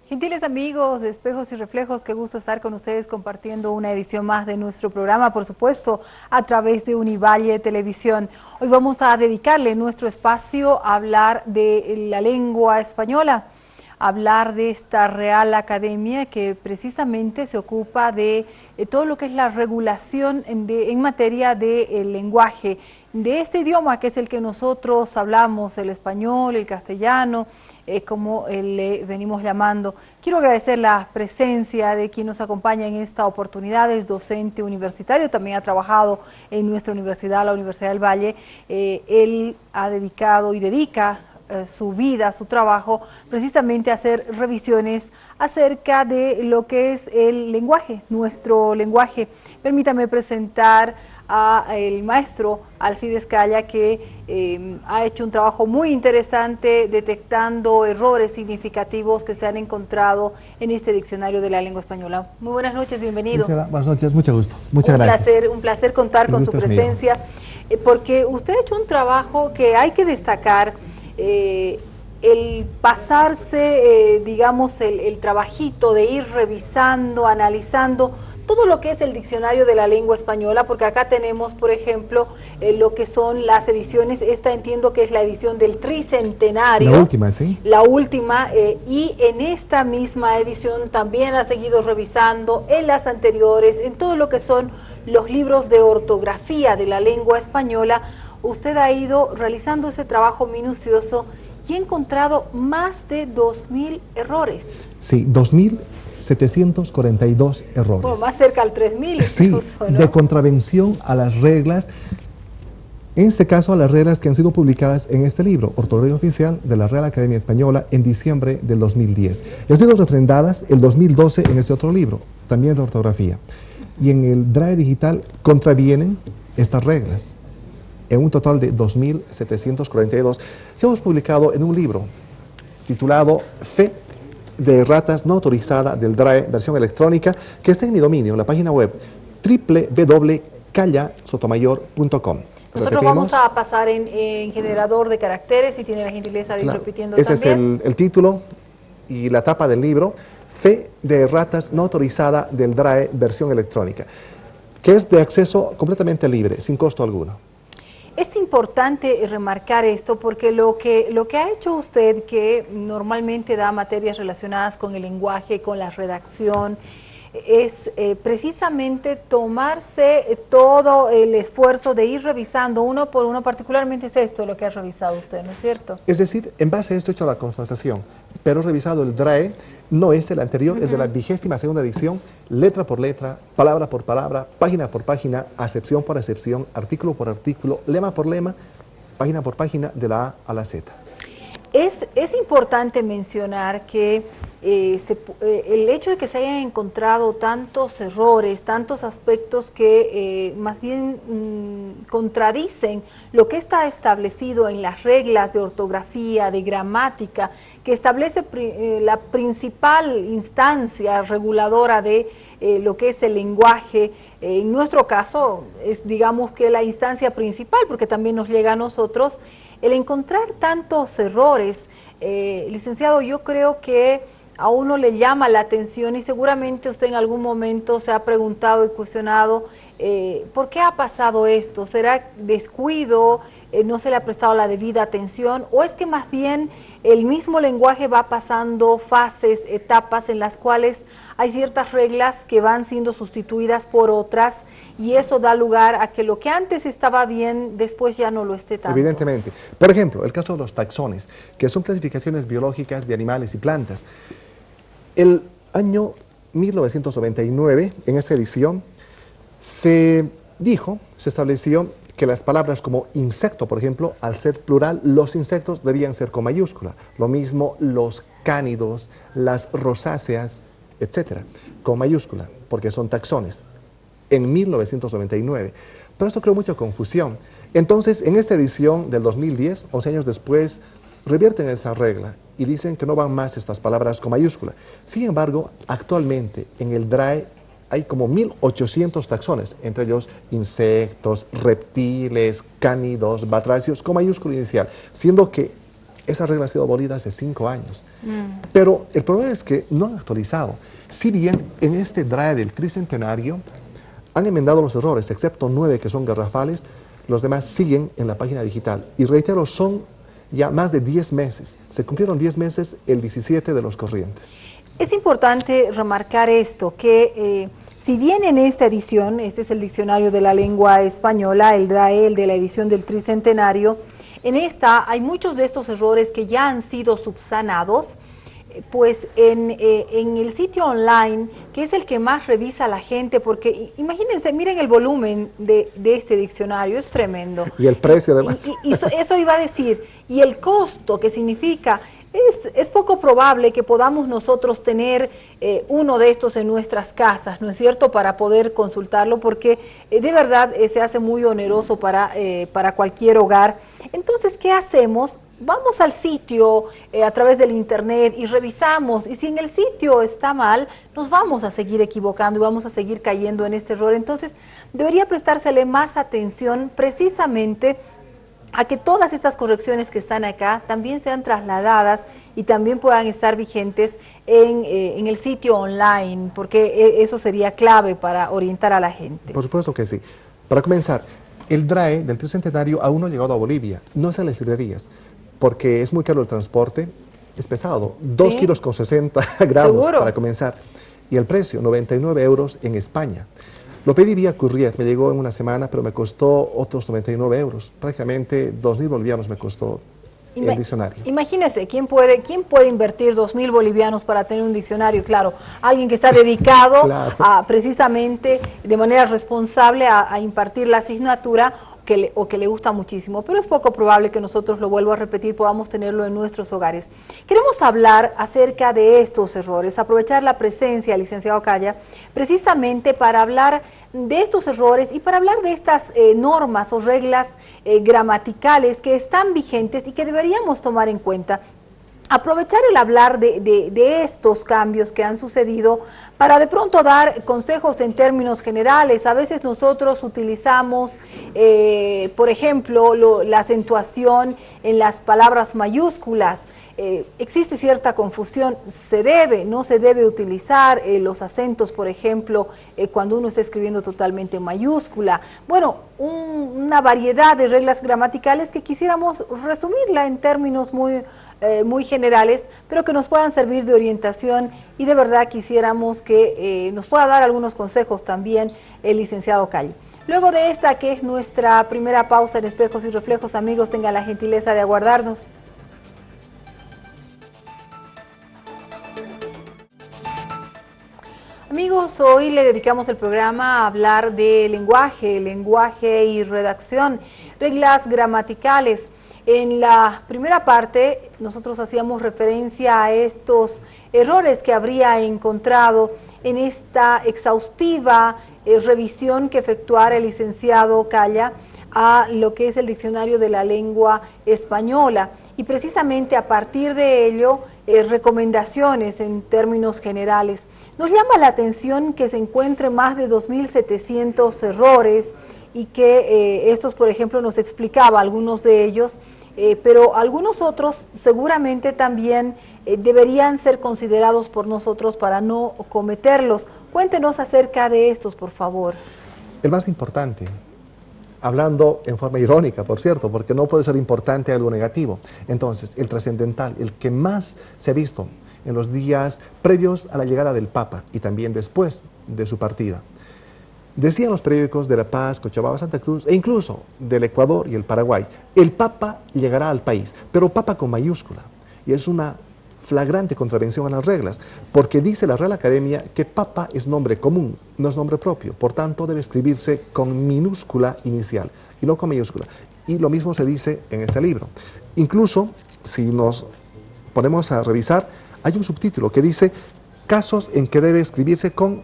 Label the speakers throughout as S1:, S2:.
S1: Gentiles amigos de Espejos y Reflejos, qué gusto estar con ustedes compartiendo una edición más de nuestro programa, por supuesto, a través de Univalle Televisión. Hoy vamos a dedicarle nuestro espacio a hablar de la lengua española, hablar de esta Real Academia que precisamente se ocupa de todo lo que es la regulación en materia del lenguaje, de este idioma que es el que nosotros hablamos, el español, el castellano, como le venimos llamando. Quiero agradecer la presencia de quien nos acompaña en esta oportunidad, es docente universitario, también ha trabajado en nuestra universidad, la Universidad del Valle. Él ha dedicado y dedica su vida, su trabajo, precisamente a hacer revisiones acerca de lo que es el lenguaje, nuestro lenguaje. Permítame presentar al maestro Alcides Calla, que ha hecho un trabajo muy interesante detectando errores significativos que se han encontrado en este diccionario de la lengua española. Muy buenas noches, bienvenido.
S2: Buenas noches, mucho gusto. Muchas gracias.
S1: Un placer contar con su presencia, porque usted ha hecho un trabajo que hay que destacar. El pasarse, digamos, el trabajito de ir revisando, analizando todo lo que es el diccionario de la lengua española, porque acá tenemos, por ejemplo, lo que son las ediciones. Esta entiendo que es la edición del tricentenario.
S2: La última, sí.
S1: La última, y en esta misma edición también ha seguido revisando en las anteriores, en todo lo que son los libros de ortografía de la lengua española. Usted ha ido realizando ese trabajo minucioso y ha encontrado más de 2.000 errores.
S2: Sí, 2.742 errores.
S1: Bueno, más cerca al 3.000 incluso,
S2: sí,
S1: ¿no?
S2: De contravención a las reglas, en este caso a las reglas que han sido publicadas en este libro, Ortografía Oficial de la Real Academia Española, en diciembre del 2010. Y han sido refrendadas el 2012 en este otro libro, también de ortografía. Y en el DRAE digital contravienen estas reglas, en un total de 2.742, que hemos publicado en un libro titulado Fe de Ratas no autorizada del DRAE, versión electrónica, que está en mi dominio, en la página web www.callasotomayor.com.
S1: Nosotros vamos a pasar en generador de caracteres, si tiene la gentileza de ir repitiendo
S2: ese
S1: también.
S2: Ese es el título y la tapa del libro, Fe de Ratas no autorizada del DRAE, versión electrónica, que es de acceso completamente libre, sin costo alguno.
S1: Es importante remarcar esto porque lo que ha hecho usted, que normalmente da materias relacionadas con el lenguaje, con la redacción, es precisamente tomarse todo el esfuerzo de ir revisando uno por uno. Particularmente es esto lo que ha revisado usted, ¿no es cierto?
S2: Es decir, en base a esto he hecho la constatación, pero he revisado el DRAE, no es el anterior, el de la 22ª edición, letra por letra, palabra por palabra, página por página, acepción por acepción, artículo por artículo, lema por lema, página por página, de la A a la Z.
S1: Es importante mencionar que el hecho de que se hayan encontrado tantos errores, tantos aspectos que más bien contradicen lo que está establecido en las reglas de ortografía, de gramática, que establece la principal instancia reguladora de lo que es el lenguaje. En nuestro caso es, digamos, que la instancia principal, porque también nos llega a nosotros. El encontrar tantos errores, licenciado, yo creo que a uno le llama la atención, y seguramente usted en algún momento se ha preguntado y cuestionado ¿por qué ha pasado esto? ¿Será descuido? ¿No se le ha prestado la debida atención? ¿O es que más bien el mismo lenguaje va pasando fases, etapas en las cuales hay ciertas reglas que van siendo sustituidas por otras, y eso da lugar a que lo que antes estaba bien después ya no lo esté tanto?
S2: Evidentemente. Por ejemplo, el caso de los taxones, que son clasificaciones biológicas de animales y plantas. El año 1999, en esta edición, se estableció que las palabras como insecto, por ejemplo, al ser plural, los insectos debían ser con mayúscula. Lo mismo los cánidos, las rosáceas, etcétera, con mayúscula, porque son taxones, en 1999. Pero esto creó mucha confusión. Entonces, en esta edición del 2010, 11 años después, revierten esa regla y dicen que no van más estas palabras con mayúscula. Sin embargo, actualmente en el DRAE hay como 1.800 taxones, entre ellos insectos, reptiles, cánidos, batracios, con mayúscula inicial, siendo que Esa regla ha sido abolida hace 5 años. Pero el problema es que no han actualizado. Si bien en este DRAE del tricentenario han enmendado los errores, excepto 9 que son garrafales, los demás siguen en la página digital. Y reitero, son ya más de 10 meses. Se cumplieron 10 meses el 17 de los corrientes.
S1: Es importante remarcar esto, que si bien en esta edición, este es el Diccionario de la Lengua Española, el DRAE, el de la edición del tricentenario, en esta hay muchos de estos errores que ya han sido subsanados, pues en el sitio online, que es el que más revisa la gente, porque imagínense, miren el volumen de este diccionario, es tremendo.
S2: Y el precio además.
S1: Y eso iba a decir, y el costo que significa, es poco probable que podamos nosotros tener uno de estos en nuestras casas, ¿no es cierto?, para poder consultarlo, porque de verdad se hace muy oneroso para cualquier hogar. Entonces, ¿qué hacemos? Vamos al sitio a través del internet y revisamos, y si en el sitio está mal, nos vamos a seguir equivocando y vamos a seguir cayendo en este error. Entonces, debería prestársele más atención precisamente a que todas estas correcciones que están acá también sean trasladadas y también puedan estar vigentes en el sitio online, porque eso sería clave para orientar a la gente.
S2: Por supuesto que sí. Para comenzar, el DRAE del tricentenario aún no ha llegado a Bolivia, no es en las librerías, porque es muy caro el transporte, es pesado, 2
S1: ¿Sí?
S2: kilos con 60 gramos
S1: ¿Seguro?
S2: para comenzar, y el precio, 99 euros en España. Lo pedí vía courier, me llegó en una semana, pero me costó otros 99 euros, prácticamente 2.000 bolivianos me costó el diccionario.
S1: Imagínese, ¿quién puede invertir 2.000 bolivianos para tener un diccionario? Claro, alguien que está dedicado
S2: Claro.
S1: a precisamente de manera responsable a impartir la asignatura o que le gusta muchísimo, pero es poco probable que nosotros, lo vuelvo a repetir, podamos tenerlo en nuestros hogares. Queremos hablar acerca de estos errores, aprovechar la presencia, licenciado Calla, precisamente para hablar de estos errores y para hablar de estas normas o reglas gramaticales que están vigentes y que deberíamos tomar en cuenta. Aprovechar el hablar de estos cambios que han sucedido para de pronto dar consejos en términos generales. A veces nosotros utilizamos, por ejemplo, la acentuación en las palabras mayúsculas. Existe cierta confusión, no se debe utilizar los acentos, por ejemplo, cuando uno está escribiendo totalmente en mayúscula. Bueno, una variedad de reglas gramaticales que quisiéramos resumirla en términos muy generales, pero que nos puedan servir de orientación, y de verdad quisiéramos que nos pueda dar algunos consejos también el licenciado Calle. Luego de esta, que es nuestra primera pausa en Espejos y Reflejos, amigos, tengan la gentileza de aguardarnos. Amigos, hoy le dedicamos el programa a hablar de lenguaje y redacción, reglas gramaticales. En la primera parte nosotros hacíamos referencia a estos errores que habría encontrado en esta exhaustiva revisión que efectuara el licenciado Calla a lo que es el Diccionario de la Lengua Española, y precisamente a partir de ello recomendaciones en términos generales. Nos llama la atención que se encuentren más de 2.700 errores y que estos, por ejemplo, nos explicaba algunos de ellos, pero algunos otros seguramente también deberían ser considerados por nosotros para no cometerlos. Cuéntenos acerca de estos, por favor.
S2: El más importante, hablando en forma irónica, por cierto, porque no puede ser importante algo negativo. Entonces, el trascendental, el que más se ha visto en los días previos a la llegada del Papa y también después de su partida. Decían los periódicos de La Paz, Cochabamba, Santa Cruz e incluso del Ecuador y el Paraguay, el Papa llegará al país, pero Papa con mayúscula. Y es una flagrante contravención a las reglas, porque dice la Real Academia que Papa es nombre común, no es nombre propio, por tanto debe escribirse con minúscula inicial y no con mayúscula. Y lo mismo se dice en este libro. Incluso, si nos ponemos a revisar, hay un subtítulo que dice casos en que debe escribirse con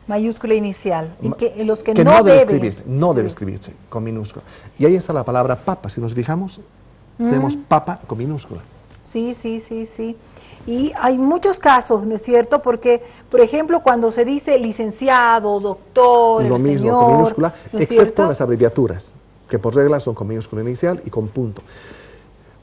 S1: mayúscula inicial, en los que
S2: no debe escribirse con minúscula. Y ahí está la palabra papa, si nos fijamos, tenemos papa con minúscula.
S1: Sí. Y hay muchos casos, ¿no es cierto? Porque, por ejemplo, cuando se dice licenciado, doctor,
S2: lo
S1: el
S2: mismo
S1: señor,
S2: con minúscula,
S1: ¿no es
S2: excepto
S1: cierto?
S2: las abreviaturas, que por regla son con minúscula inicial y con punto.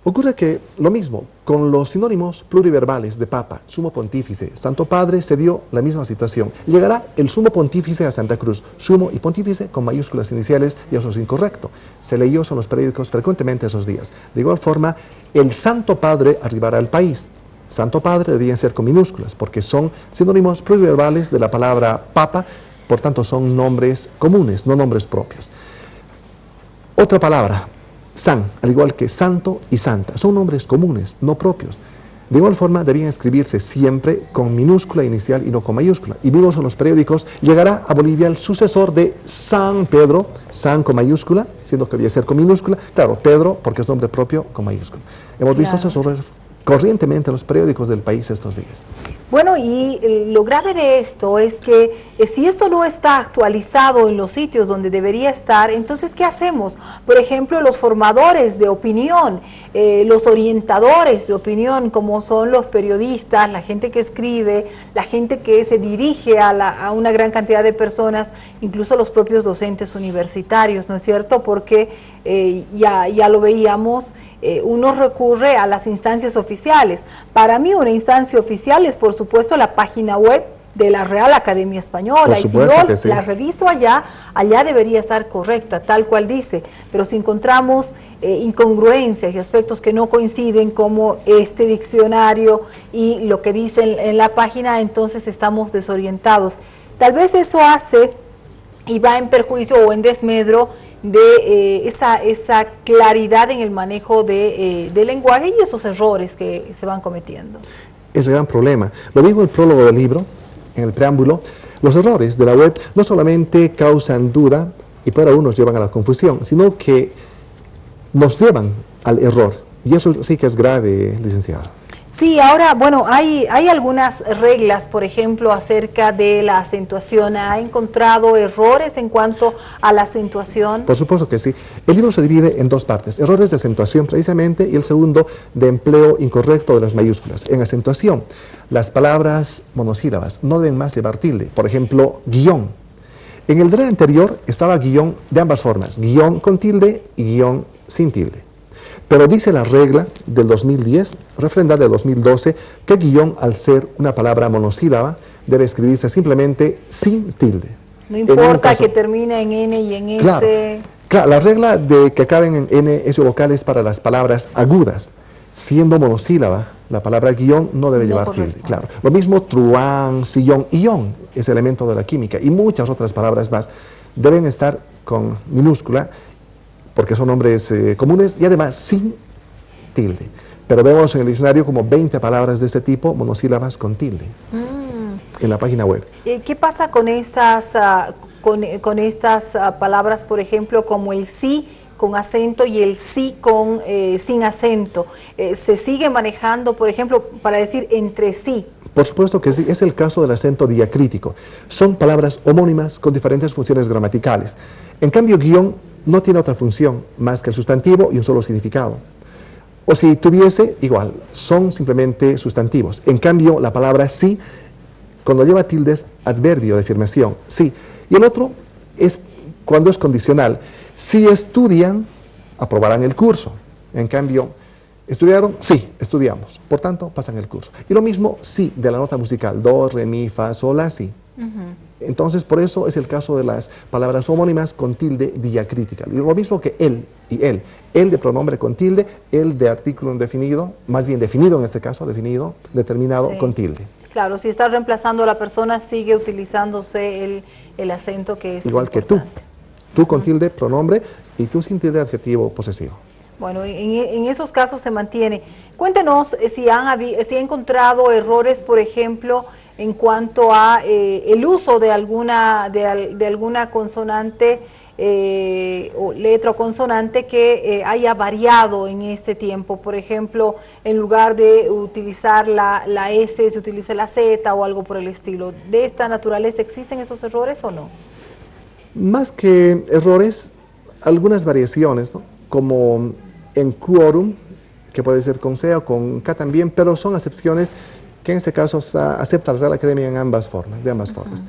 S2: Ocurre que lo mismo, con los sinónimos pluriverbales de Papa, Sumo Pontífice, Santo Padre, se dio la misma situación. Llegará el Sumo Pontífice a Santa Cruz, Sumo y Pontífice con mayúsculas iniciales, y eso es incorrecto. Se leyó en los periódicos frecuentemente esos días. De igual forma, el Santo Padre arribará al país. Santo Padre debían ser con minúsculas, porque son sinónimos pluriverbales de la palabra Papa, por tanto son nombres comunes, no nombres propios. Otra palabra, San, al igual que santo y santa, son nombres comunes, no propios. De igual forma, debían escribirse siempre con minúscula inicial y no con mayúscula. Y vimos en los periódicos, llegará a Bolivia el sucesor de San Pedro, San con mayúscula, siendo que debía ser con minúscula. Claro, Pedro, porque es nombre propio, con mayúscula. Hemos visto esos errores corrientemente en los periódicos del país estos días.
S1: Bueno, y lo grave de esto es que si esto no está actualizado en los sitios donde debería estar, entonces ¿qué hacemos? Por ejemplo, los formadores de opinión, los orientadores de opinión, como son los periodistas, la gente que escribe, la gente que se dirige a una gran cantidad de personas, incluso los propios docentes universitarios, ¿no es cierto? Porque ya lo veíamos, uno recurre a las instancias oficiales. Para mí una instancia oficial es, por supuesto, la página web de la Real Academia Española, y si yo la reviso allá debería estar correcta, tal cual dice, pero si encontramos incongruencias y aspectos que no coinciden, como este diccionario y lo que dice en la página, entonces estamos desorientados. Tal vez eso hace y va en perjuicio o en desmedro de esa claridad en el manejo del lenguaje y esos errores que se van cometiendo.
S2: Es el gran problema. Lo digo en el prólogo del libro, en el preámbulo. Los errores de la web no solamente causan duda y para unos llevan a la confusión, sino que nos llevan al error. Y eso sí que es grave, licenciado.
S1: Sí, ahora, bueno, hay algunas reglas, por ejemplo, acerca de la acentuación. ¿Ha encontrado errores en cuanto a la acentuación?
S2: Por supuesto que sí. El libro se divide en dos partes: errores de acentuación precisamente, y el segundo, de empleo incorrecto de las mayúsculas. En acentuación, las palabras monosílabas no deben más llevar tilde. Por ejemplo, guión. En el DRE anterior estaba guión de ambas formas, guión con tilde y guión sin tilde. Pero dice la regla del 2010, refrendada del 2012, que guión, al ser una palabra monosílaba, debe escribirse simplemente sin tilde.
S1: No importa que termine en N y en S.
S2: Claro, la regla de que acaben en N, S vocales para las palabras agudas. Siendo monosílaba, la palabra guión no debe llevar tilde. Claro. Lo mismo truán, sillón, ión, es elemento de la química, y muchas otras palabras más deben estar con minúscula, porque son nombres comunes, y además sin tilde. Pero vemos en el diccionario como 20 palabras de este tipo, monosílabas con tilde, en la página web.
S1: ¿Qué pasa con estas, con estas palabras, por ejemplo, como el sí con acento y el sí con sin acento? ¿Se sigue manejando, por ejemplo, para decir entre sí?
S2: Por supuesto que sí, es el caso del acento diacrítico. Son palabras homónimas con diferentes funciones gramaticales. En cambio, guión no tiene otra función más que el sustantivo y un solo significado. O si tuviese, igual, son simplemente sustantivos. En cambio, la palabra sí, cuando lleva tildes, adverbio de afirmación, sí. Y el otro es cuando es condicional. Si estudian, aprobarán el curso. En cambio, ¿estudiaron? Sí, estudiamos. Por tanto, pasan el curso. Y lo mismo, sí, de la nota musical, do, re, mi, fa, sol, la, si. Entonces, por eso es el caso de las palabras homónimas con tilde diacrítica. Y lo mismo que él y él. Él de pronombre con tilde, él de artículo indefinido, más bien definido en este caso, definido, determinado, sí, con tilde.
S1: Claro, si está reemplazando a la persona, sigue utilizándose el acento que es
S2: igual importante. Que tú. Tú con tilde, pronombre, y tú sin tilde, adjetivo posesivo.
S1: Bueno, en esos casos se mantiene. Cuéntenos si ha encontrado errores, por ejemplo, en cuanto a el uso de alguna consonante o letra o consonante que haya variado en este tiempo. Por ejemplo, en lugar de utilizar la S, se utiliza la Z o algo por el estilo. ¿De esta naturaleza existen esos errores o no?
S2: Más que errores, algunas variaciones, ¿no? Como en quórum, que puede ser con C o con K también, pero son acepciones que en este caso acepta la Real Academia en ambas formas, de ambas formas.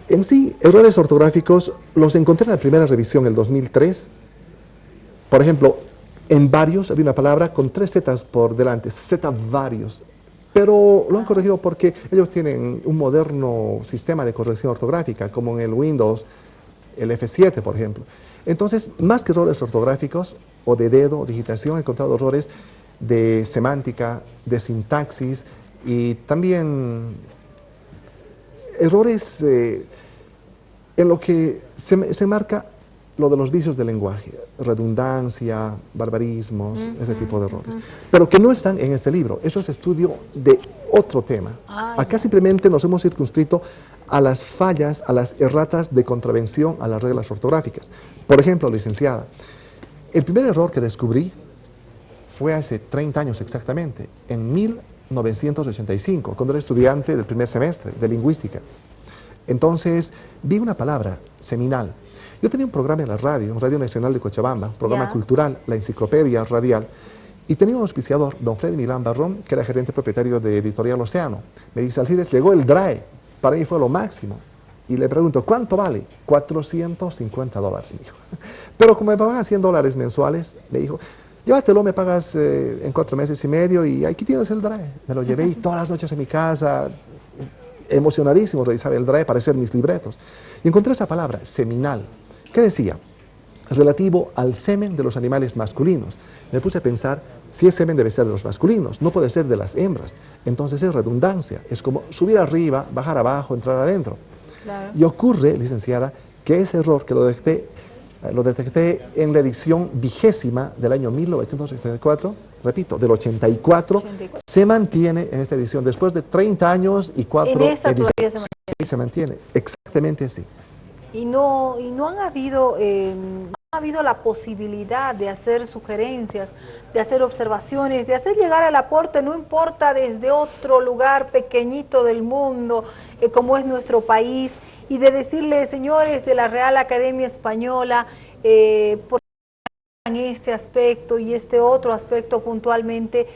S2: En sí, errores ortográficos los encontré en la primera revisión, el 2003. Por ejemplo, En varios había una palabra con 3 zetas por delante, zeta varios. Pero lo han corregido porque ellos tienen un moderno sistema de corrección ortográfica, como en el Windows, el F7, por ejemplo. Entonces, más que errores ortográficos o de dedo, digitación, he encontrado errores de semántica, de sintaxis y también errores en lo que se marca lo de los vicios del lenguaje, redundancia, barbarismos, ese tipo de errores. Pero que no están en este libro, eso es estudio de otro tema. Acá simplemente nos hemos circunscrito a las fallas, a las erratas de contravención a las reglas ortográficas. Por ejemplo, licenciada, el primer error que descubrí fue hace 30 años exactamente, en 1985, cuando era estudiante del primer semestre de lingüística. Entonces, vi una palabra, seminal. Yo tenía un programa en la radio, Radio Nacional de Cochabamba, un programa cultural, la enciclopedia radial, y tenía un auspiciador, don Freddy Milán Barrón, que era gerente propietario de Editorial Océano. Me dice, Alcides, llegó el DRAE, para mí fue lo máximo. Y le pregunto, ¿cuánto vale? $450, me dijo. Pero como me pagan $100 mensuales, me dijo, llévatelo, me pagas en 4 meses y medio y aquí tienes el DRAE. Me lo llevé y todas las noches en mi casa, emocionadísimo, revisaba el DRAE para hacer mis libretos. Y encontré esa palabra, seminal. ¿Qué decía? Relativo al semen de los animales masculinos. Me puse a pensar, si es semen debe ser de los masculinos, no puede ser de las hembras. Entonces es redundancia, es como subir arriba, bajar abajo, entrar adentro. Claro. Y ocurre, licenciada, que ese error que lo detecté en la edición 20ª del año 1984, repito, del 84, se mantiene en esta edición, después de 30 años y 4 ediciones. Sí, se mantiene, exactamente así.
S1: Y no han habido, ha habido la posibilidad de hacer sugerencias, de hacer observaciones, de hacer llegar el aporte, no importa desde otro lugar pequeñito del mundo, como es nuestro país, y de decirle, señores de la Real Academia Española, por en este aspecto y este otro aspecto puntualmente,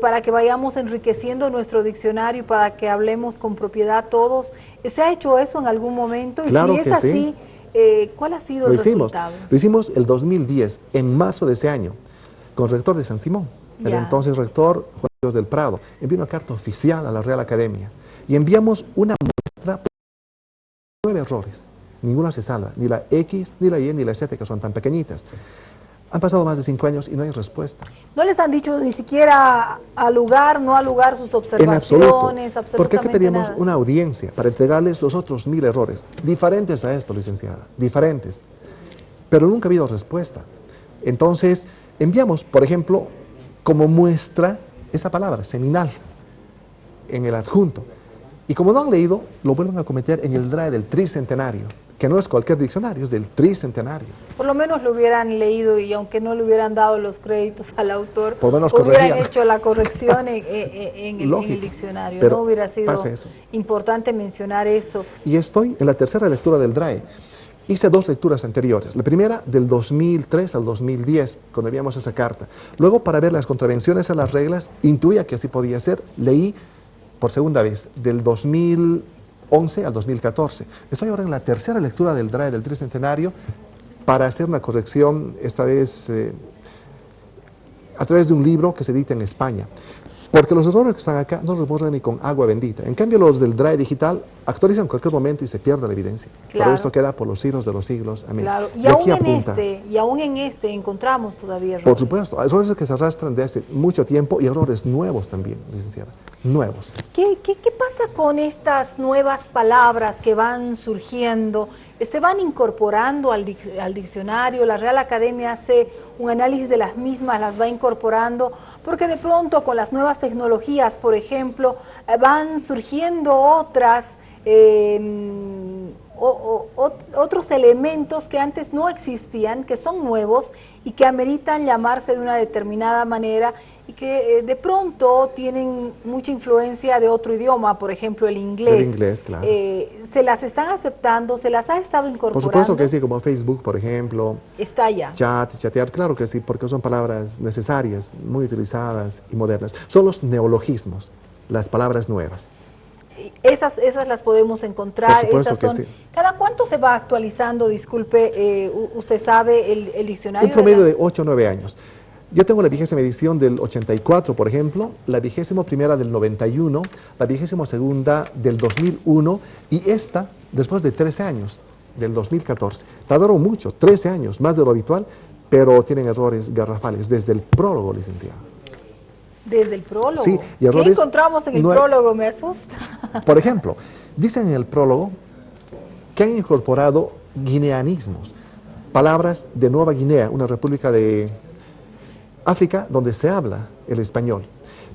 S1: para que vayamos enriqueciendo nuestro diccionario y para que hablemos con propiedad todos. ¿Se ha hecho eso en algún momento? Y
S2: claro,
S1: si es así, ¿cuál ha sido el resultado?
S2: Lo hicimos el 2010, en marzo de ese año, con el rector de San Simón, el entonces rector Juan Dios del Prado. Envió una carta oficial a la Real Academia y enviamos una muestra de 9 errores. Ninguno se salva, ni la X, ni la Y, ni la Z, que son tan pequeñitas. Han pasado más de 5 años y no hay respuesta.
S1: ¿No les han dicho ni siquiera al lugar, no al lugar sus observaciones?
S2: Absolutamente. Porque aquí teníamos una audiencia para entregarles los otros 1000 errores, diferentes a esto, licenciada, diferentes. Pero nunca ha habido respuesta. Entonces, enviamos, por ejemplo, como muestra esa palabra, seminal, en el adjunto. Y como no han leído, lo vuelven a cometer en el DRAE del tricentenario, que no es cualquier diccionario, es del tricentenario.
S1: Por lo menos lo hubieran leído y aunque no le hubieran dado los créditos al autor,
S2: por lo menos
S1: hubieran hecho la corrección en el diccionario.
S2: Pero
S1: no hubiera sido importante mencionar eso.
S2: Y estoy en la tercera lectura del DRAE. Hice 2 lecturas anteriores. La primera del 2003 al 2010, cuando enviamos esa carta. Luego, para ver las contravenciones a las reglas, intuía que así podía ser, leí por segunda vez, del 2011 al 2014. Estoy ahora en la tercera lectura del DRAE del tricentenario para hacer una corrección, esta vez a través de un libro que se edita en España. Porque los errores que están acá no los borran ni con agua bendita. En cambio, los del DRAE digital actualizan en cualquier momento y se pierde la evidencia. Claro. Pero esto queda por los siglos de los siglos. Amén.
S1: Claro. Y aún en este encontramos todavía errores.
S2: Por supuesto, errores que se arrastran desde hace mucho tiempo y errores nuevos también, licenciada. Nuevos.
S1: ¿Qué pasa con estas nuevas palabras que van surgiendo? ¿Se van incorporando al diccionario? ¿La Real Academia hace un análisis de las mismas, las va incorporando? Porque de pronto con las nuevas tecnologías, por ejemplo, van surgiendo otras, otros elementos que antes no existían, que son nuevos y que ameritan llamarse de una determinada manera y que de pronto tienen mucha influencia de otro idioma, por ejemplo el inglés.
S2: El inglés, claro.
S1: ¿Se las están aceptando? ¿Se las ha estado incorporando?
S2: Por supuesto que sí, como Facebook, por ejemplo.
S1: Está ya.
S2: Chat, chatear, claro que sí, porque son palabras necesarias, muy utilizadas y modernas. Son los neologismos, las palabras nuevas.
S1: Esas las podemos encontrar.
S2: Por supuesto
S1: esas son,
S2: que sí.
S1: ¿Cada cuánto se va actualizando, disculpe, usted sabe, el diccionario?
S2: Un promedio de 8 o 9 años. Yo tengo la 20ª edición del 84, por ejemplo, la 21ª del 91, la 22ª del 2001 y esta después de 13 años, del 2014. Tardaron mucho, 13 años, más de lo habitual, pero tienen errores garrafales desde el prólogo, licenciado.
S1: ¿Desde el prólogo?
S2: Sí, y
S1: ¿Qué
S2: errores
S1: encontramos en el prólogo? Me asusta.
S2: Por ejemplo, dicen en el prólogo que han incorporado guineanismos, palabras de Nueva Guinea, una república de África donde se habla el español.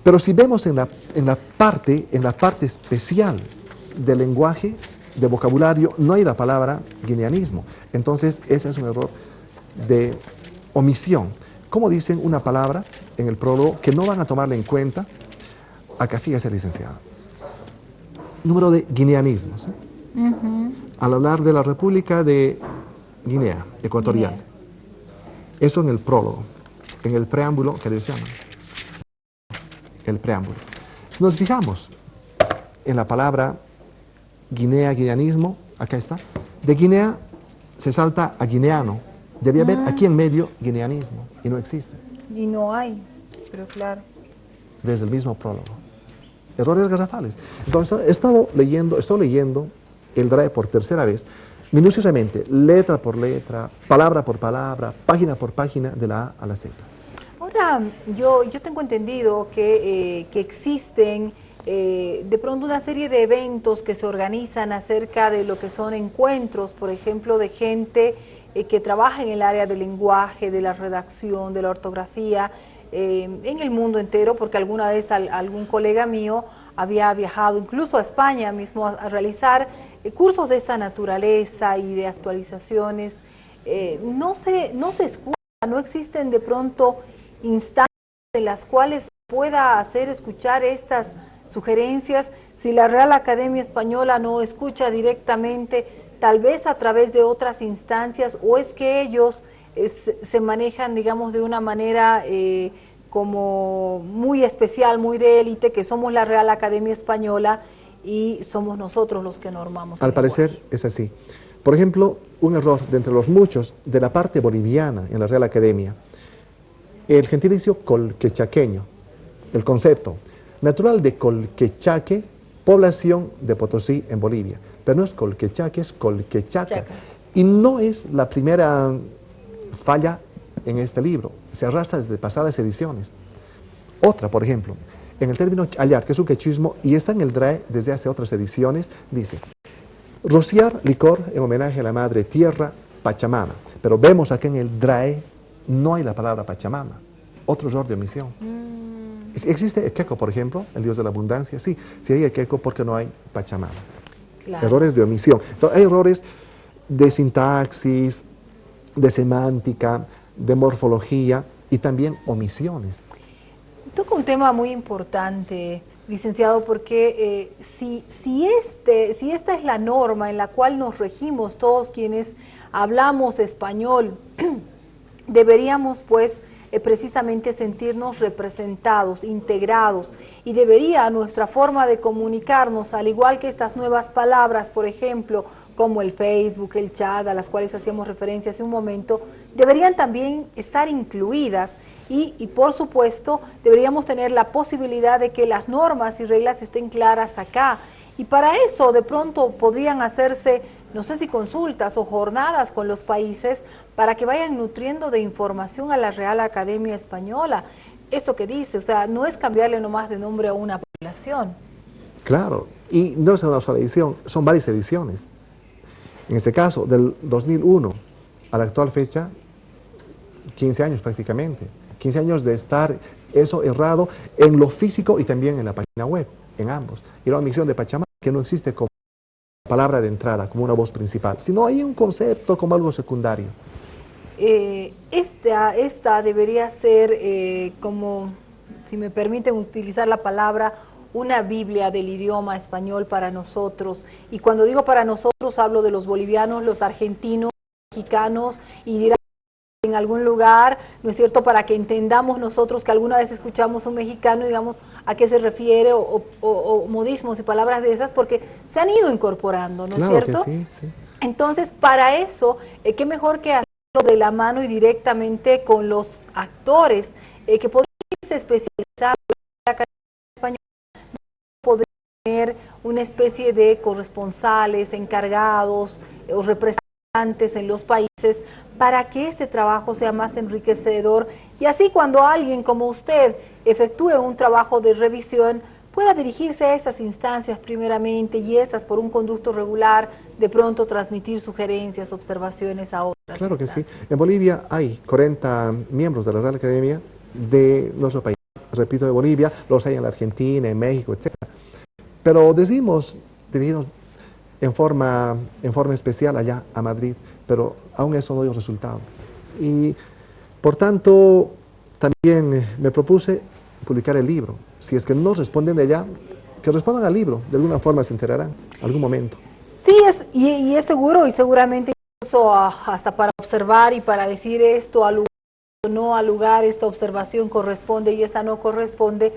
S2: Pero si vemos en la parte especial del lenguaje, de vocabulario, no hay la palabra guineanismo. Entonces, ese es un error de omisión. Como dicen una palabra en el prólogo que no van a tomarla en cuenta, acá fíjese, licenciado. Número de guineanismos. Al hablar de la República de Guinea Ecuatorial. Eso en el prólogo, en el preámbulo que les llaman. El preámbulo. Si nos fijamos en la palabra Guinea, guineanismo, acá está. De Guinea se salta a guineano. Debía haber aquí en medio guineanismo y no existe.
S1: Y no hay, pero claro.
S2: Desde el mismo prólogo. Errores garrafales. Entonces, estoy leyendo el DRAE por tercera vez, minuciosamente, letra por letra, palabra por palabra, página por página, de la A a la Z.
S1: Ahora, yo tengo entendido que existen de pronto una serie de eventos que se organizan acerca de lo que son encuentros, por ejemplo, de gente que trabaja en el área del lenguaje, de la redacción, de la ortografía, en el mundo entero, porque alguna vez algún colega mío había viajado incluso a España mismo a realizar cursos de esta naturaleza y de actualizaciones. No se escucha, no existen de pronto instancias en las cuales pueda hacer escuchar estas sugerencias. Si la Real Academia Española no escucha directamente, tal vez a través de otras instancias, o es que ellos se manejan, digamos, de una manera como muy especial, muy de élite, que somos la Real Academia Española y somos nosotros los que normamos.
S2: Al parecer es así. Por ejemplo, un error de entre los muchos de la parte boliviana en la Real Academia, el gentilicio colquechaqueño, el concepto natural de Colquechaque, población de Potosí en Bolivia, pero no es Colquechaque, es Colquechaca. Y no es la primera falla en este libro, se arrastra desde pasadas ediciones. Otra, por ejemplo, en el término challar, que es un quechismo, y está en el DRAE desde hace otras ediciones, dice, rociar licor en homenaje a la madre tierra, Pachamama. Pero vemos aquí en el DRAE, no hay la palabra Pachamama. Otro error de omisión. ¿Existe Equeco, por ejemplo, el dios de la abundancia? Sí, sí hay Equeco porque no hay Pachamama. Claro. Errores de omisión. Entonces, hay errores de sintaxis, de semántica, de morfología y también omisiones.
S1: Toca un tema muy importante, licenciado, porque si esta es la norma en la cual nos regimos todos quienes hablamos español, deberíamos pues precisamente sentirnos representados, integrados, y debería nuestra forma de comunicarnos, al igual que estas nuevas palabras, por ejemplo, como el Facebook, el chat, a las cuales hacíamos referencia hace un momento, deberían también estar incluidas y por supuesto deberíamos tener la posibilidad de que las normas y reglas estén claras acá, y para eso de pronto podrían hacerse, no sé si consultas o jornadas con los países para que vayan nutriendo de información a la Real Academia Española. Esto que dice, o sea, no es cambiarle nomás de nombre a una población.
S2: Claro, y no es una sola edición, son varias ediciones. En este caso, del 2001 a la actual fecha, 15 años prácticamente. 15 años de estar eso errado en lo físico y también en la página web, en ambos. Y la omisión de Pachamama, que no existe como palabra de entrada, como una voz principal, sino hay un concepto como algo secundario.
S1: Esta debería ser como, si me permiten utilizar la palabra, una Biblia del idioma español para nosotros. Y cuando digo para nosotros, hablo de los bolivianos, los argentinos, mexicanos, y dirán en algún lugar, ¿no es cierto?, para que entendamos nosotros que alguna vez escuchamos a un mexicano y digamos a qué se refiere, o modismos y palabras de esas, porque se han ido incorporando, ¿no es cierto?
S2: Que sí, sí.
S1: Entonces, para eso, qué mejor que de la mano y directamente con los actores que podrían ser especializados en la Academia Española, podrían tener una especie de corresponsales, encargados o representantes en los países para que este trabajo sea más enriquecedor y así cuando alguien como usted efectúe un trabajo de revisión pueda dirigirse a esas instancias primeramente y esas por un conducto regular de pronto transmitir sugerencias, observaciones a otras
S2: Claro que sí.
S1: instancias.
S2: En Bolivia hay 40 miembros de la Real Academia de nuestro país. Repito, de Bolivia, los hay en la Argentina, en México, etc. Pero decidimos dirigirnos en forma especial allá a Madrid, pero aún eso no dio resultado. Y por tanto, también me propuse publicar el libro. Si es que no responden de allá, que respondan al libro, de alguna forma se enterarán, algún momento.
S1: Sí, y es seguro y seguramente incluso hasta para observar y para decir esto al lugar o no al lugar, esta observación corresponde y esta no corresponde.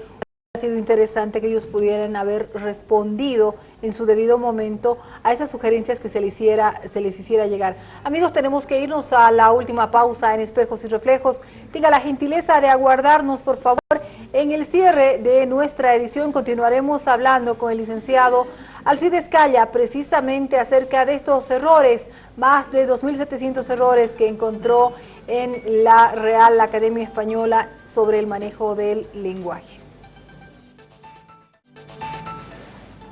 S1: Ha sido interesante que ellos pudieran haber respondido en su debido momento a esas sugerencias que se les hiciera llegar. Amigos, tenemos que irnos a la última pausa en Espejos y Reflejos. Tenga la gentileza de aguardarnos, por favor. En el cierre de nuestra edición continuaremos hablando con el licenciado Alcides Calla precisamente acerca de estos errores, más de 2.700 errores que encontró en la Real Academia Española sobre el manejo del lenguaje.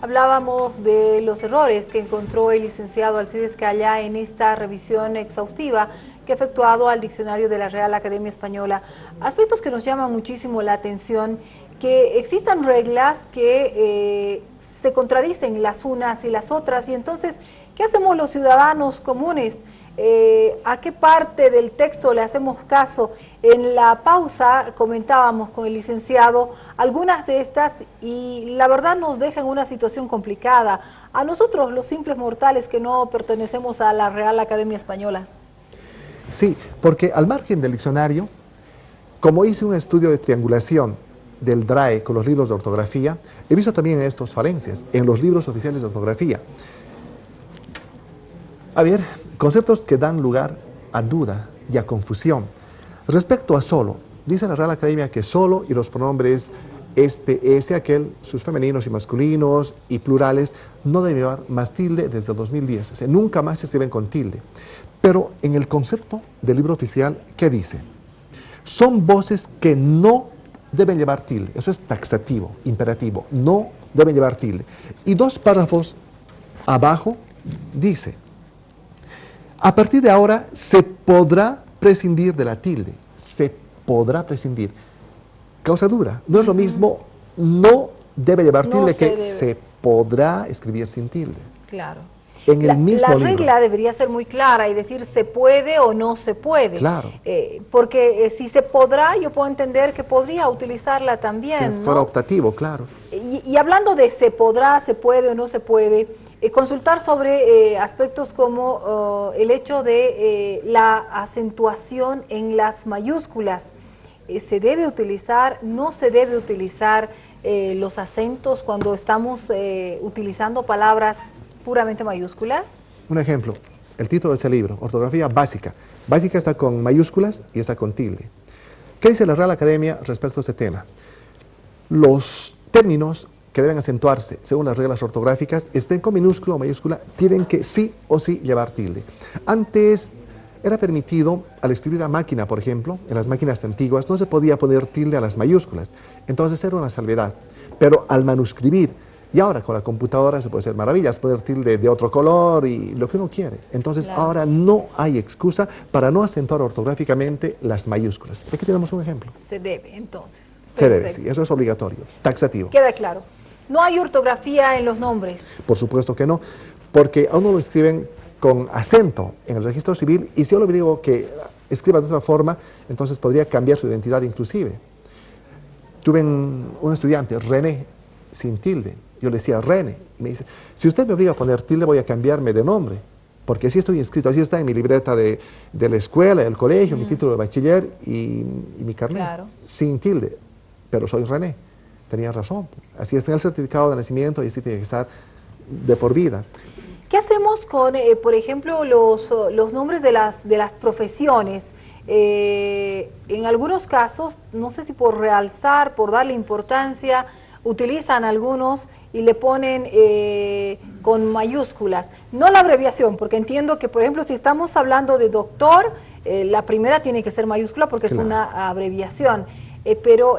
S1: Hablábamos de los errores que encontró el licenciado Alcides Calla en esta revisión exhaustiva que ha efectuado al diccionario de la Real Academia Española. Aspectos que nos llaman muchísimo la atención, que existan reglas que se contradicen las unas y las otras, y entonces, ¿qué hacemos los ciudadanos comunes? ¿A qué parte del texto le hacemos caso? En la pausa comentábamos con el licenciado algunas de estas y la verdad nos dejan una situación complicada a nosotros los simples mortales que no pertenecemos a la Real Academia Española.
S2: Sí, porque al margen del diccionario, como hice un estudio de triangulación del DRAE con los libros de ortografía, he visto también estos falencias en los libros oficiales de ortografía. A ver, conceptos que dan lugar a duda y a confusión. Respecto a solo, dice la Real Academia que solo y los pronombres este, ese, aquel, sus femeninos y masculinos y plurales no deben llevar más tilde desde el 2010. O sea, nunca más se escriben con tilde. Pero en el concepto del libro oficial, ¿qué dice? Son voces que no deben llevar tilde. Eso es taxativo, imperativo. No deben llevar tilde. Y dos párrafos abajo dice: a partir de ahora se podrá prescindir de la tilde. Se podrá prescindir. Causa duda. No es lo mismo no debe llevar tilde que se podrá escribir sin tilde.
S1: Claro.
S2: En el mismo
S1: la
S2: libro.
S1: regla debería ser muy clara y decir se puede o no se puede.
S2: Claro.
S1: Porque si se podrá, yo puedo entender que podría utilizarla también,
S2: Que
S1: ¿no?
S2: fuera optativo, claro.
S1: Y hablando de se podrá, se puede o no se puede, consultar sobre aspectos como el hecho de la acentuación en las mayúsculas. ¿Se debe utilizar, no se debe utilizar los acentos cuando estamos utilizando palabras puramente mayúsculas?
S2: Un ejemplo, el título de ese libro, Ortografía Básica. Básica está con mayúsculas y está con tilde. ¿Qué dice la Real Academia respecto a este tema? Los términos que deben acentuarse según las reglas ortográficas, estén con minúscula o mayúscula, tienen que sí o sí llevar tilde. Antes era permitido, al escribir a máquina, por ejemplo, en las máquinas antiguas, no se podía poner tilde a las mayúsculas. Entonces era una salvedad. Pero al manuscribir, y ahora con la computadora se puede hacer maravillas, poner tilde de otro color y lo que uno quiere. Entonces ahora no hay excusa para no acentuar ortográficamente las mayúsculas. Aquí tenemos un ejemplo.
S1: Se debe, entonces.
S2: Se debe, sí, eso es obligatorio, taxativo.
S1: Queda claro. No hay ortografía en los nombres.
S2: Por supuesto que no, porque a uno lo escriben con acento en el registro civil y si yo le digo que escriba de otra forma, entonces podría cambiar su identidad inclusive. Tuve un estudiante, René, sin tilde. Yo le decía René, y me dice, si usted me obliga a poner tilde voy a cambiarme de nombre, porque así estoy inscrito, así está en mi libreta de la escuela, del colegio, mi título de bachiller y mi carnet,
S1: Claro.
S2: sin tilde, pero soy René. Tenía razón, así está en el certificado de nacimiento y así tiene que estar de por vida.
S1: ¿Qué hacemos con, por ejemplo, los nombres de las profesiones? En algunos casos, no sé si por realzar, por darle importancia, utilizan algunos y le ponen con mayúsculas. No la abreviación, porque entiendo que, por ejemplo, si estamos hablando de doctor, la primera tiene que ser mayúscula porque es una abreviación. Pero,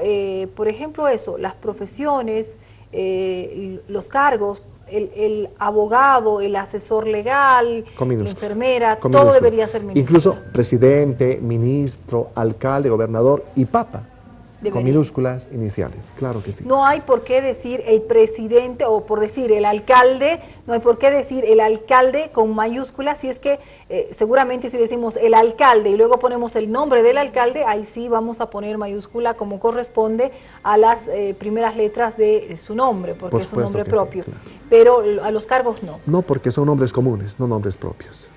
S1: por ejemplo, eso, las profesiones, los cargos, el abogado, el asesor legal, la enfermera, todo debería ser minúscula.
S2: Incluso presidente, ministro, alcalde, gobernador y papa. Debería. Con minúsculas iniciales, claro que sí.
S1: No hay por qué decir el presidente o por decir el alcalde, no hay por qué decir el alcalde con mayúsculas, si es que seguramente si decimos el alcalde y luego ponemos el nombre del alcalde, ahí sí vamos a poner mayúscula como corresponde a las primeras letras de su nombre, porque es un nombre propio, sí, claro. Pero a los cargos no.
S2: No, porque son nombres comunes, no nombres propios.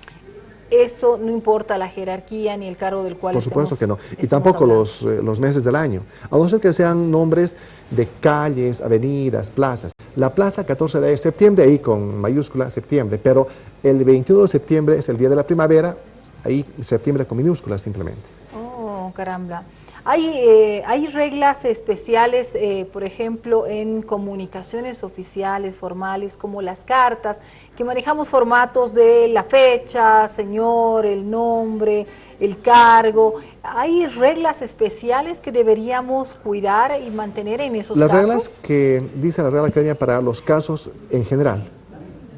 S1: Eso no importa la jerarquía ni el cargo del cual
S2: estemos. Por supuesto que no. Y tampoco los meses del año. A no ser que sean nombres de calles, avenidas, plazas. La plaza 14 de septiembre, ahí con mayúscula septiembre, pero el 21 de septiembre es el día de la primavera, ahí septiembre con minúscula simplemente.
S1: Oh, caramba. Hay reglas especiales, por ejemplo, en comunicaciones oficiales, formales, como las cartas, que manejamos formatos de la fecha, señor, el nombre, el cargo. ¿Hay reglas especiales que deberíamos cuidar y mantener en esos casos?
S2: Las reglas que dice la Real Academia para los casos en general.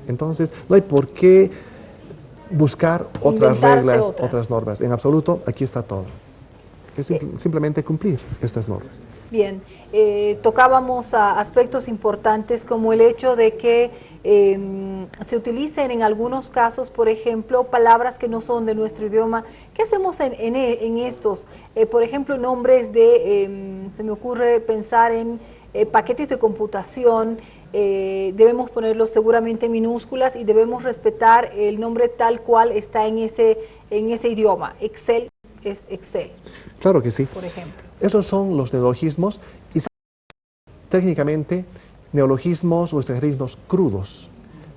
S2: Entonces, no hay por qué buscar otras reglas, otras normas. En absoluto, aquí está todo. Es simplemente cumplir estas normas.
S1: Bien, tocábamos a aspectos importantes como el hecho de que se utilicen en algunos casos, por ejemplo, palabras que no son de nuestro idioma. ¿Qué hacemos en estos? Por ejemplo, nombres de, se me ocurre pensar en paquetes de computación, debemos ponerlos seguramente en minúsculas y debemos respetar el nombre tal cual está en ese idioma. Excel es Excel.
S2: Claro que sí.
S1: Por ejemplo.
S2: Esos son los neologismos y técnicamente neologismos o extranjerismos crudos,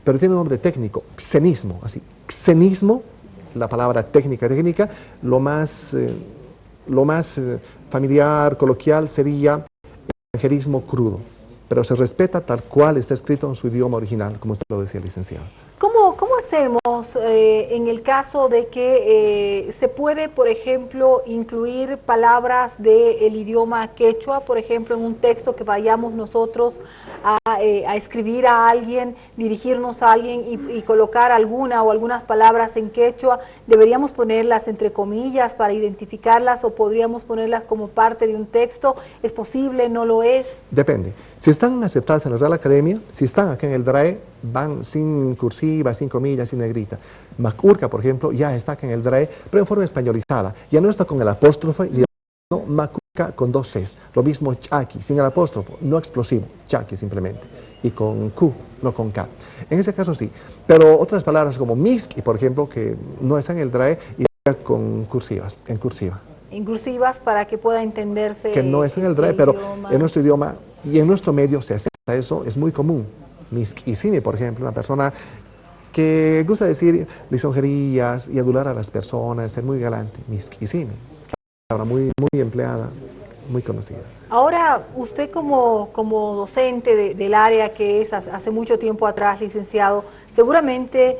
S2: pero tiene un nombre técnico, xenismo, así. Xenismo, la palabra técnica, lo más familiar, coloquial sería extranjerismo crudo, pero se respeta tal cual está escrito en su idioma original, como usted lo decía, licenciado.
S1: ¿Cómo hacemos en el caso de que se puede, por ejemplo, incluir palabras del idioma quechua, por ejemplo, en un texto que vayamos nosotros a escribir a alguien, dirigirnos a alguien y colocar alguna o algunas palabras en quechua? ¿Deberíamos ponerlas entre comillas para identificarlas o podríamos ponerlas como parte de un texto? ¿Es posible? ¿No lo es?
S2: Depende. Si están aceptadas en la Real Academia, si están aquí en el DRAE, van sin cursiva, sin comillas, sin negrita. Macurca, por ejemplo, ya está aquí en el DRAE, pero en forma españolizada. Ya no está con el apóstrofo, no, Macurca con 2 Cs. Lo mismo Chaki, sin el apóstrofo, no explosivo, Chaki simplemente. Y con Q, no con K. En ese caso sí. Pero otras palabras como Miski, por ejemplo, que no están en el DRAE, y con cursivas, en cursiva.
S1: En cursivas para que pueda entenderse.
S2: Que no es en el DRAE, pero en nuestro idioma y en nuestro medio se acepta eso, es muy común. Miskisimi, por ejemplo, una persona que gusta decir lisonjerías y adular a las personas, ser muy galante. Miskisimi, palabra muy empleada, muy conocida.
S1: Ahora, usted como docente del área que es hace mucho tiempo atrás, licenciado, seguramente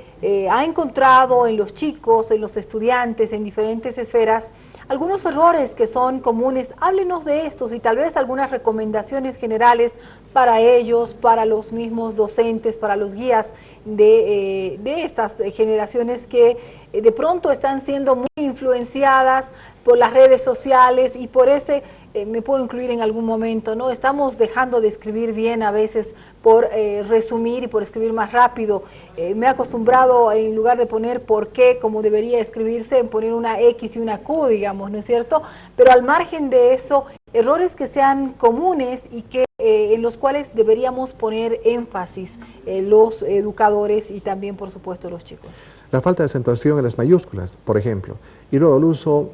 S1: ha encontrado en los chicos, en los estudiantes, en diferentes esferas, algunos errores que son comunes. Háblenos de estos y tal vez algunas recomendaciones generales para ellos, para los mismos docentes, para los guías de estas generaciones que de pronto están siendo muy influenciadas por las redes sociales y por ese, me puedo incluir en algún momento, ¿no? Estamos dejando de escribir bien a veces por resumir y por escribir más rápido. Me he acostumbrado, en lugar de poner por qué, como debería escribirse, en poner una X y una Q, digamos, ¿no es cierto? Pero al margen de eso, errores que sean comunes y que en los cuales deberíamos poner énfasis los educadores y también, por supuesto, los chicos.
S2: La falta de acentuación en las mayúsculas, por ejemplo, y luego el uso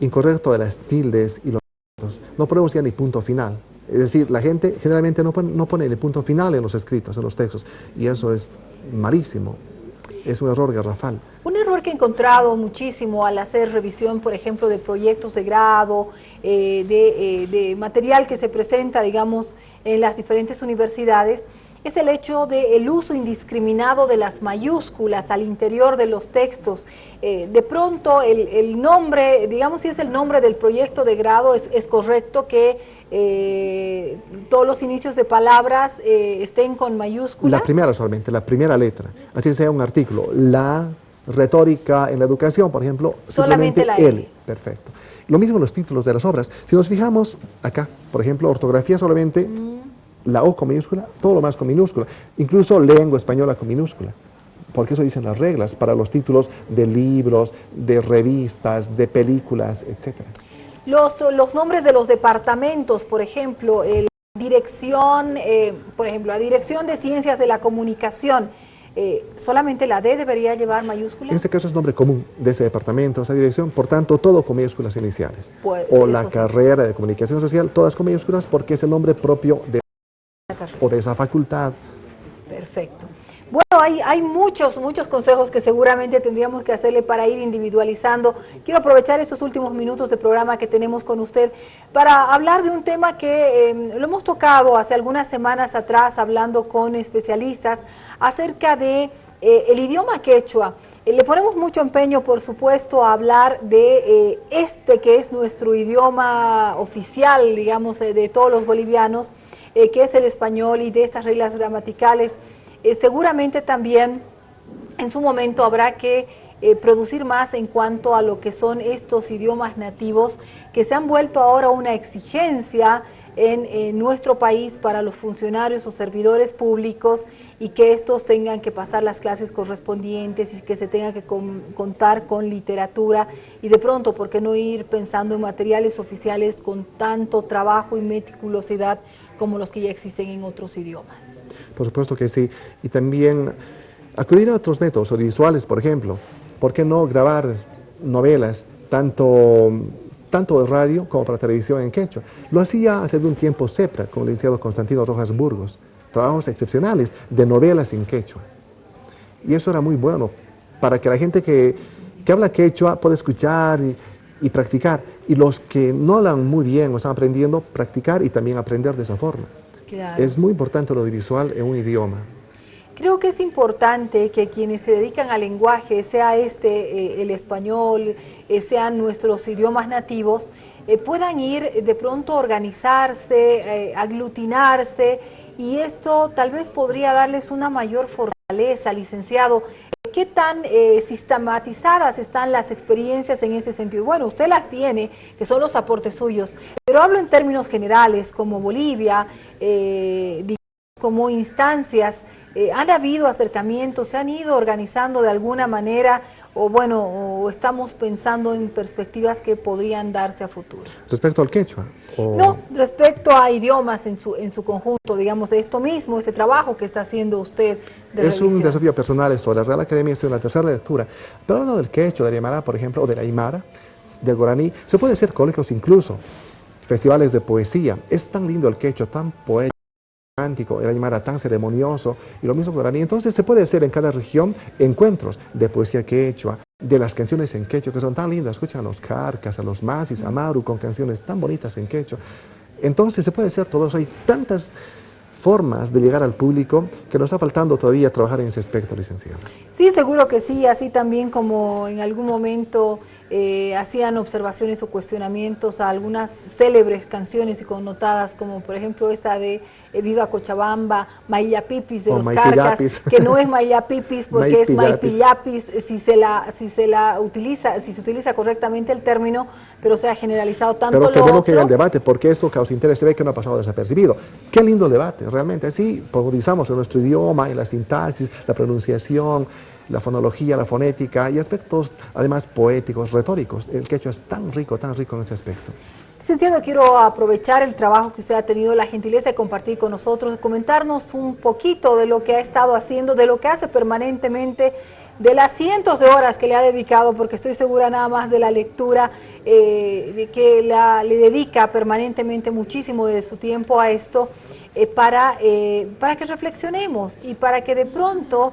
S2: incorrecto de las tildes y los puntos. No ponemos ya ni punto final. Es decir, la gente generalmente no pone el punto final en los escritos, en los textos, y eso es malísimo. Es un error garrafal.
S1: Un error que he encontrado muchísimo al hacer revisión, por ejemplo, de proyectos de grado, de material que se presenta, digamos, en las diferentes universidades, es el hecho del uso indiscriminado de las mayúsculas al interior de los textos. De pronto el nombre, digamos si es el nombre del proyecto de grado, es correcto que todos los inicios de palabras estén con mayúsculas.
S2: La primera solamente, la primera letra. Así sea un artículo. La retórica en la educación, por ejemplo,
S1: solamente la L.
S2: Perfecto. Lo mismo en los títulos de las obras. Si nos fijamos acá, por ejemplo, ortografía solamente... La O con minúscula, todo lo más con minúscula, incluso lengua española con minúscula, porque eso dicen las reglas para los títulos de libros, de revistas, de películas, etc.
S1: Los nombres de los departamentos, por ejemplo, dirección, por ejemplo, la Dirección de Ciencias de la Comunicación, solamente la D debería llevar mayúscula.
S2: En este caso es nombre común de ese departamento, esa dirección, por tanto todo con mayúsculas iniciales.
S1: Pues,
S2: o la carrera de comunicación social, todas con mayúsculas porque es el nombre propio de o de esa facultad.
S1: Perfecto. Bueno, hay muchos consejos que seguramente tendríamos que hacerle para ir individualizando. Quiero aprovechar estos últimos minutos de programa que tenemos con usted para hablar de un tema que lo hemos tocado hace algunas semanas atrás, hablando con especialistas acerca de el idioma quechua. Le ponemos mucho empeño, por supuesto, a hablar de que es nuestro idioma oficial, digamos, de todos los bolivianos, que es el español, y de estas reglas gramaticales. Seguramente también en su momento habrá que producir más en cuanto a lo que son estos idiomas nativos que se han vuelto ahora una exigencia en nuestro país para los funcionarios o servidores públicos, y que estos tengan que pasar las clases correspondientes y que se tenga que contar con literatura, y de pronto, ¿por qué no ir pensando en materiales oficiales con tanto trabajo y meticulosidad como los que ya existen en otros idiomas?
S2: Por supuesto que sí, y también acudir a otros métodos audiovisuales, por ejemplo. ¿Por qué no grabar novelas, tanto de radio como para televisión en quechua? Lo hacía hace un tiempo CEPRA, con el licenciado Constantino Rojas Burgos, trabajos excepcionales de novelas en quechua. Y eso era muy bueno, para que la gente que habla quechua pueda escuchar y practicar, y los que no hablan muy bien o están aprendiendo, practicar y también aprender de esa forma.
S1: Claro.
S2: Es muy importante lo audiovisual en un idioma.
S1: Creo que es importante que quienes se dedican al lenguaje, sea el español, sean nuestros idiomas nativos, puedan ir de pronto organizarse, aglutinarse, y esto tal vez podría darles una mayor fortaleza, licenciado. ¿Qué tan sistematizadas están las experiencias en este sentido? Bueno, usted las tiene, que son los aportes suyos, pero hablo en términos generales, como Bolivia, como instancias. ¿Han habido acercamientos? ¿Se han ido organizando de alguna manera? O estamos pensando en perspectivas que podrían darse a futuro.
S2: ¿Respecto al quechua?
S1: No, respecto a idiomas en su conjunto, digamos, de esto mismo, este trabajo que está haciendo usted de revisión.
S2: Es un desafío personal esto. La Real Academia está en la tercera lectura. Pero hablando del quechua, del aymara, por ejemplo, o del aymara, del guaraní, se puede hacer colegios incluso, festivales de poesía. Es tan lindo el quechua, tan poético, el aymara tan ceremonioso, y lo mismo guaraní. Entonces se puede hacer en cada región encuentros de poesía quechua, de las canciones en quechua que son tan lindas. Escuchan a los carcas, a los masis, a Maru, con canciones tan bonitas en quechua. Entonces se puede hacer todo eso. Hay tantas formas de llegar al público que nos está faltando todavía trabajar en ese aspecto, licenciado.
S1: Sí, seguro que sí, así también como en algún momento hacían observaciones o cuestionamientos a algunas célebres canciones y connotadas, como por ejemplo esta de Viva Cochabamba, Maillapipis de los Carcas, que no es Maillapipis porque es Maipillapis, si se utiliza correctamente el término, pero se ha generalizado tanto.
S2: Pero qué bueno que haya el debate, porque esto causa interés, se ve que no ha pasado desapercibido. Qué lindo debate, realmente. Así profundizamos en nuestro idioma, en la sintaxis, la pronunciación, la fonología, la fonética y aspectos además poéticos, retóricos. El quechua es tan rico en ese aspecto.
S1: Licenciado, quiero aprovechar el trabajo que usted ha tenido, la gentileza de compartir con nosotros, comentarnos un poquito de lo que ha estado haciendo, de lo que hace permanentemente, de las cientos de horas que le ha dedicado, porque estoy segura nada más de la lectura, le dedica permanentemente muchísimo de su tiempo a esto, para que reflexionemos y para que de pronto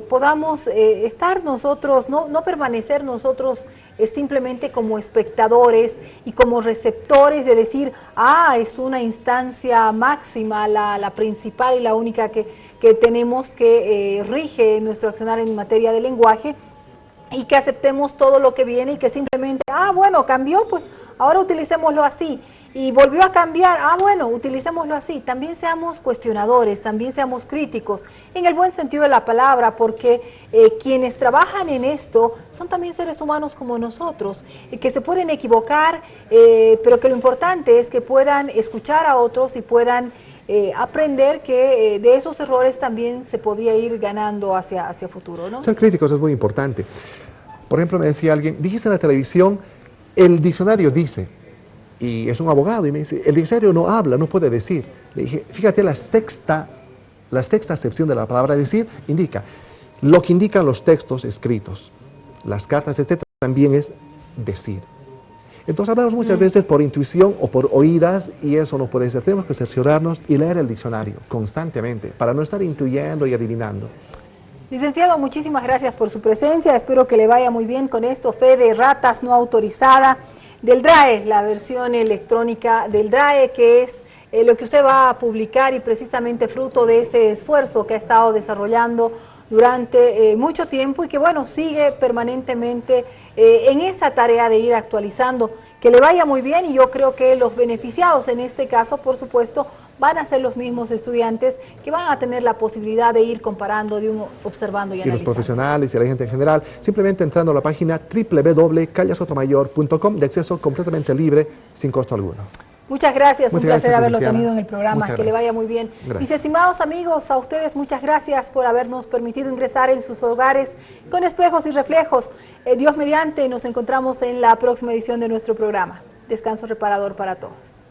S1: podamos estar nosotros, no permanecer nosotros simplemente como espectadores y como receptores de decir, es una instancia máxima, la principal y la única que tenemos que rige nuestro accionar en materia de lenguaje, y que aceptemos todo lo que viene y que simplemente, bueno, cambió, pues ahora utilicémoslo así, y volvió a cambiar, bueno, utilicémoslo así. También seamos cuestionadores, también seamos críticos, en el buen sentido de la palabra, porque quienes trabajan en esto son también seres humanos como nosotros, que se pueden equivocar, pero que lo importante es que puedan escuchar a otros y puedan aprender que de esos errores también se podría ir ganando hacia futuro, ¿no?
S2: Ser críticos es muy importante. Por ejemplo, me decía alguien, dijiste en la televisión, el diccionario dice, y es un abogado, y me dice, el diccionario no habla, no puede decir. Le dije, fíjate, la sexta acepción de la palabra decir indica, lo que indican los textos escritos, las cartas, etcétera, también es decir. Entonces hablamos muchas veces por intuición o por oídas, y eso no puede ser. Tenemos que cerciorarnos y leer el diccionario constantemente para no estar intuyendo y adivinando.
S1: Licenciado, muchísimas gracias por su presencia. Espero que le vaya muy bien con esto. Fe de ratas no autorizada del DRAE, la versión electrónica del DRAE, que es lo que usted va a publicar, y precisamente fruto de ese esfuerzo que ha estado desarrollando durante mucho tiempo y que, bueno, sigue permanentemente en esa tarea de ir actualizando. Que le vaya muy bien, y yo creo que los beneficiados en este caso, por supuesto, van a ser los mismos estudiantes que van a tener la posibilidad de ir comparando, observando y analizando.
S2: Y los profesionales y la gente en general, simplemente entrando a la página www.callasotomayor.com, de acceso completamente libre, sin costo alguno.
S1: Muchas gracias, un placer haberlo
S2: Luciana.
S1: tenido en el programa, que le vaya muy bien.
S2: Gracias.
S1: Mis estimados amigos, a ustedes muchas gracias por habernos permitido ingresar en sus hogares con espejos y reflejos. Dios mediante, nos encontramos en la próxima edición de nuestro programa. Descanso reparador para todos.